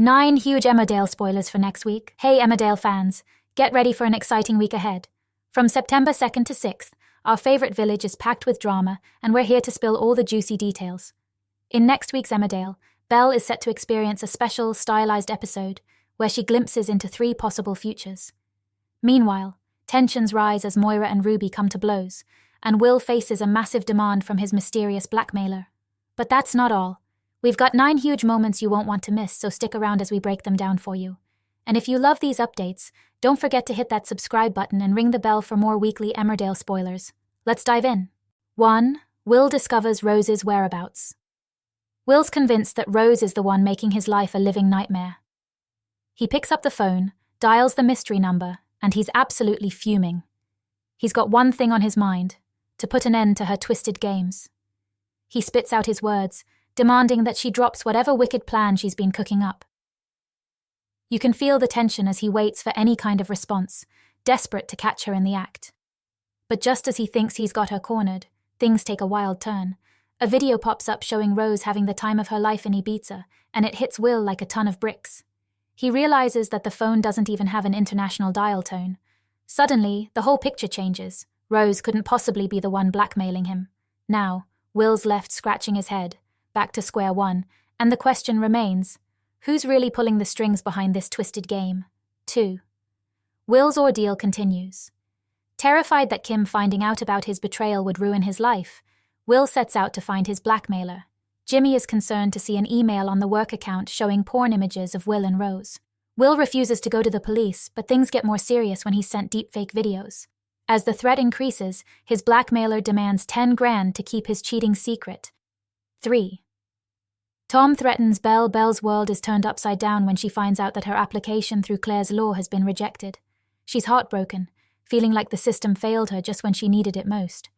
9 huge Emmerdale spoilers for next week. Hey Emmerdale fans, get ready for an exciting week ahead. From September 2nd to 6th, our favourite village is packed with drama, and we're here to spill all the juicy details. In next week's Emmerdale, Belle is set to experience a special, stylised episode where she glimpses into 3 possible futures. Meanwhile, tensions rise as Moira and Ruby come to blows, and Will faces a massive demand from his mysterious blackmailer. But that's not all. We've got 9 huge moments you won't want to miss, so stick around as we break them down for you. And if you love these updates, don't forget to hit that subscribe button and ring the bell for more weekly Emmerdale spoilers. Let's dive in. 1. Will discovers Rose's whereabouts. Will's convinced that Rose is the one making his life a living nightmare. He picks up the phone, dials the mystery number, and he's absolutely fuming. He's got one thing on his mind: to put an end to her twisted games. He spits out his words, demanding that she drops whatever wicked plan she's been cooking up. You can feel the tension as he waits for any kind of response, desperate to catch her in the act. But just as he thinks he's got her cornered, things take a wild turn. A video pops up showing Rose having the time of her life in Ibiza, and it hits Will like a ton of bricks. He realizes that the phone doesn't even have an international dial tone. Suddenly, the whole picture changes. Rose couldn't possibly be the one blackmailing him. Now, Will's left scratching his head, back to square one, and the question remains: who's really pulling the strings behind this twisted game? 2. Will's ordeal continues. Terrified that Kim finding out about his betrayal would ruin his life, Will sets out to find his blackmailer. Jimmy is concerned to see an email on the work account showing porn images of Will and Rose. Will refuses to go to the police, but things get more serious when he's sent deepfake videos. As the threat increases, his blackmailer demands 10 grand to keep his cheating secret. 3. Tom threatens Belle. Belle's world is turned upside down when she finds out that her application through Claire's law has been rejected. She's heartbroken, feeling like the system failed her just when she needed it most.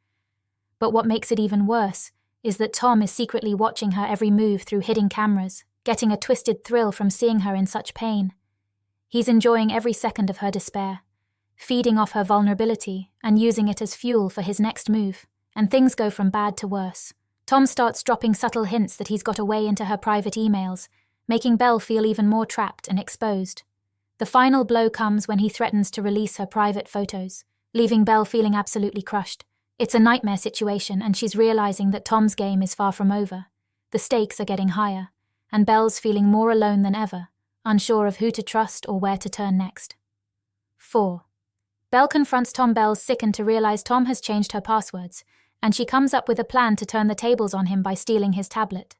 But what makes it even worse is that Tom is secretly watching her every move through hidden cameras, getting a twisted thrill from seeing her in such pain. He's enjoying every second of her despair, feeding off her vulnerability and using it as fuel for his next move, and things go from bad to worse. Tom starts dropping subtle hints that he's got a way into her private emails, making Belle feel even more trapped and exposed. The final blow comes when he threatens to release her private photos, leaving Belle feeling absolutely crushed. It's a nightmare situation, and she's realizing that Tom's game is far from over. The stakes are getting higher, and Belle's feeling more alone than ever, unsure of who to trust or where to turn next. 4. Belle confronts Tom. Belle's sickened to realize Tom has changed her passwords, and she comes up with a plan to turn the tables on him by stealing his tablet.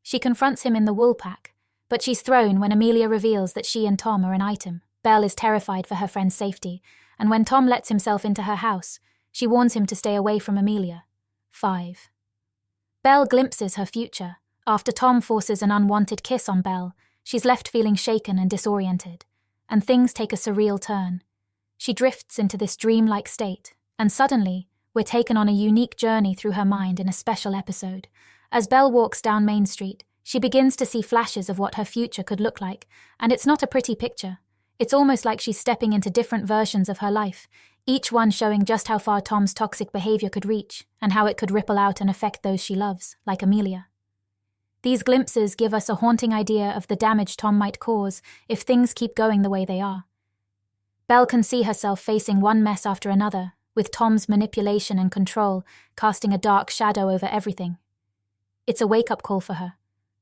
She confronts him in the wool pack, but she's thrown when Amelia reveals that she and Tom are an item. Belle is terrified for her friend's safety, and when Tom lets himself into her house, she warns him to stay away from Amelia. 5. Belle glimpses her future. After Tom forces an unwanted kiss on Belle, she's left feeling shaken and disoriented, and things take a surreal turn. She drifts into this dreamlike state, and suddenly, we're taken on a unique journey through her mind in a special episode. As Belle walks down Main Street, she begins to see flashes of what her future could look like, and it's not a pretty picture. It's almost like she's stepping into different versions of her life, each one showing just how far Tom's toxic behavior could reach, and how it could ripple out and affect those she loves, like Amelia. These glimpses give us a haunting idea of the damage Tom might cause if things keep going the way they are. Belle can see herself facing one mess after another, with Tom's manipulation and control casting a dark shadow over everything. It's a wake-up call for her,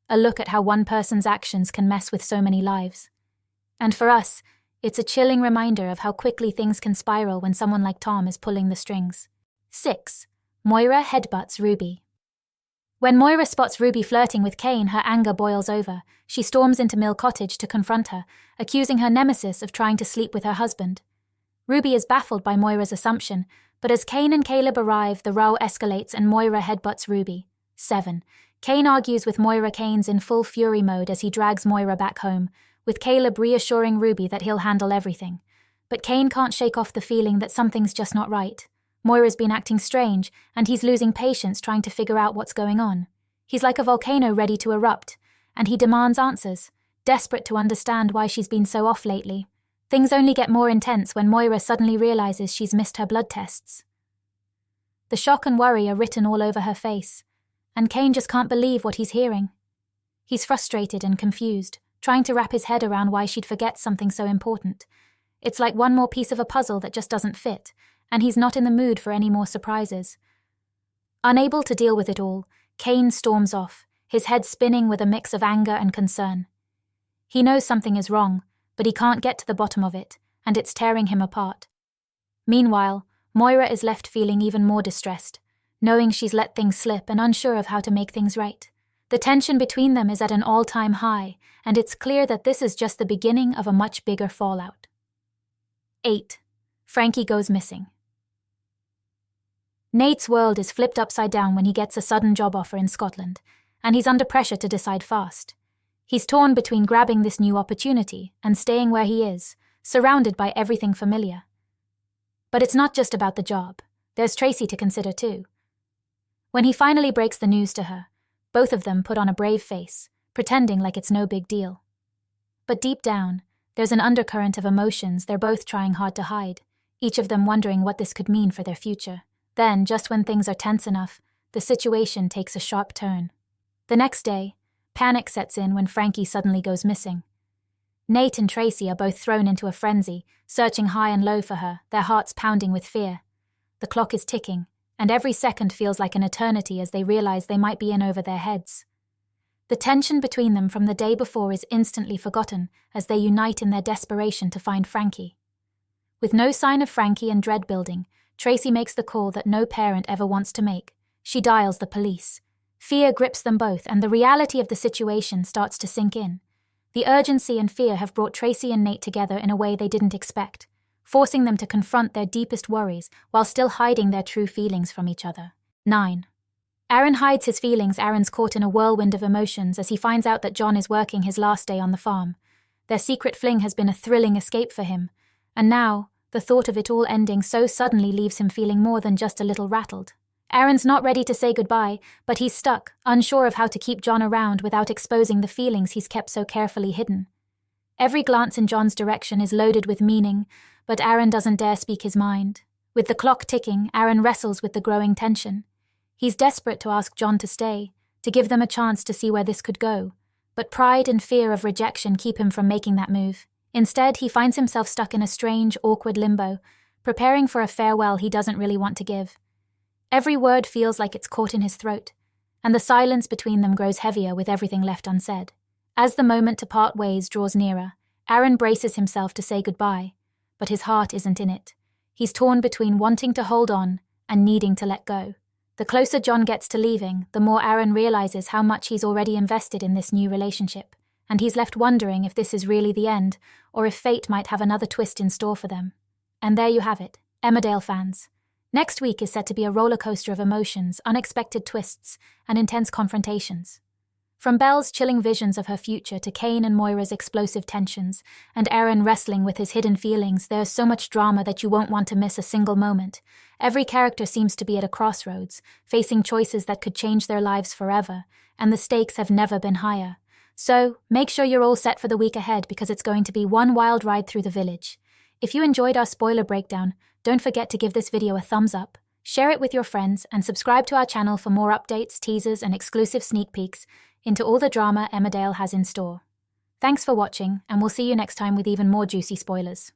a look at how one person's actions can mess with so many lives. And for us, it's a chilling reminder of how quickly things can spiral when someone like Tom is pulling the strings. 6. Moira headbutts Ruby. When Moira spots Ruby flirting with Cain, her anger boils over. She storms into Mill Cottage to confront her, accusing her nemesis of trying to sleep with her husband. Ruby is baffled by Moira's assumption, but as Cain and Caleb arrive, the row escalates and Moira headbutts Ruby. 7. Cain argues with Moira. Cain's in full fury mode as he drags Moira back home, with Caleb reassuring Ruby that he'll handle everything. But Cain can't shake off the feeling that something's just not right. Moira's been acting strange, and he's losing patience trying to figure out what's going on. He's like a volcano ready to erupt, and he demands answers, desperate to understand why she's been so off lately. Things only get more intense when Moira suddenly realizes she's missed her blood tests. The shock and worry are written all over her face, and Cain just can't believe what he's hearing. He's frustrated and confused, trying to wrap his head around why she'd forget something so important. It's like one more piece of a puzzle that just doesn't fit, and he's not in the mood for any more surprises. Unable to deal with it all, Cain storms off, his head spinning with a mix of anger and concern. He knows something is wrong, but he can't get to the bottom of it, and it's tearing him apart. Meanwhile, Moira is left feeling even more distressed, knowing she's let things slip and unsure of how to make things right. The tension between them is at an all-time high, and it's clear that this is just the beginning of a much bigger fallout. 8. Frankie goes missing. Nate's world is flipped upside down when he gets a sudden job offer in Scotland, and he's under pressure to decide fast. He's torn between grabbing this new opportunity and staying where he is, surrounded by everything familiar. But it's not just about the job. There's Tracy to consider too. When he finally breaks the news to her, both of them put on a brave face, pretending like it's no big deal. But deep down, there's an undercurrent of emotions they're both trying hard to hide, each of them wondering what this could mean for their future. Then, just when things are tense enough, the situation takes a sharp turn. The next day, panic sets in when Frankie suddenly goes missing. Nate and Tracy are both thrown into a frenzy, searching high and low for her, their hearts pounding with fear. The clock is ticking, and every second feels like an eternity as they realize they might be in over their heads. The tension between them from the day before is instantly forgotten as they unite in their desperation to find Frankie. With no sign of Frankie and dread building, Tracy makes the call that no parent ever wants to make. She dials the police. Fear grips them both, and the reality of the situation starts to sink in. The urgency and fear have brought Tracy and Nate together in a way they didn't expect, forcing them to confront their deepest worries while still hiding their true feelings from each other. 9. Aaron hides his feelings. Aaron's caught in a whirlwind of emotions as he finds out that John is working his last day on the farm. Their secret fling has been a thrilling escape for him, and now, the thought of it all ending so suddenly leaves him feeling more than just a little rattled. Aaron's not ready to say goodbye, but he's stuck, unsure of how to keep John around without exposing the feelings he's kept so carefully hidden. Every glance in John's direction is loaded with meaning, but Aaron doesn't dare speak his mind. With the clock ticking, Aaron wrestles with the growing tension. He's desperate to ask John to stay, to give them a chance to see where this could go, but pride and fear of rejection keep him from making that move. Instead, he finds himself stuck in a strange, awkward limbo, preparing for a farewell he doesn't really want to give. Every word feels like it's caught in his throat, and the silence between them grows heavier with everything left unsaid. As the moment to part ways draws nearer, Aaron braces himself to say goodbye, but his heart isn't in it. He's torn between wanting to hold on and needing to let go. The closer John gets to leaving, the more Aaron realizes how much he's already invested in this new relationship, and he's left wondering if this is really the end, or if fate might have another twist in store for them. And there you have it, Emmerdale fans. Next week is set to be a roller coaster of emotions, unexpected twists, and intense confrontations. From Belle's chilling visions of her future to Cain and Moira's explosive tensions, and Aaron wrestling with his hidden feelings, there's so much drama that you won't want to miss a single moment. Every character seems to be at a crossroads, facing choices that could change their lives forever, and the stakes have never been higher. So, make sure you're all set for the week ahead because it's going to be one wild ride through the village. If you enjoyed our spoiler breakdown, don't forget to give this video a thumbs up, share it with your friends, and subscribe to our channel for more updates, teasers, and exclusive sneak peeks into all the drama Emmerdale has in store. Thanks for watching, and we'll see you next time with even more juicy spoilers.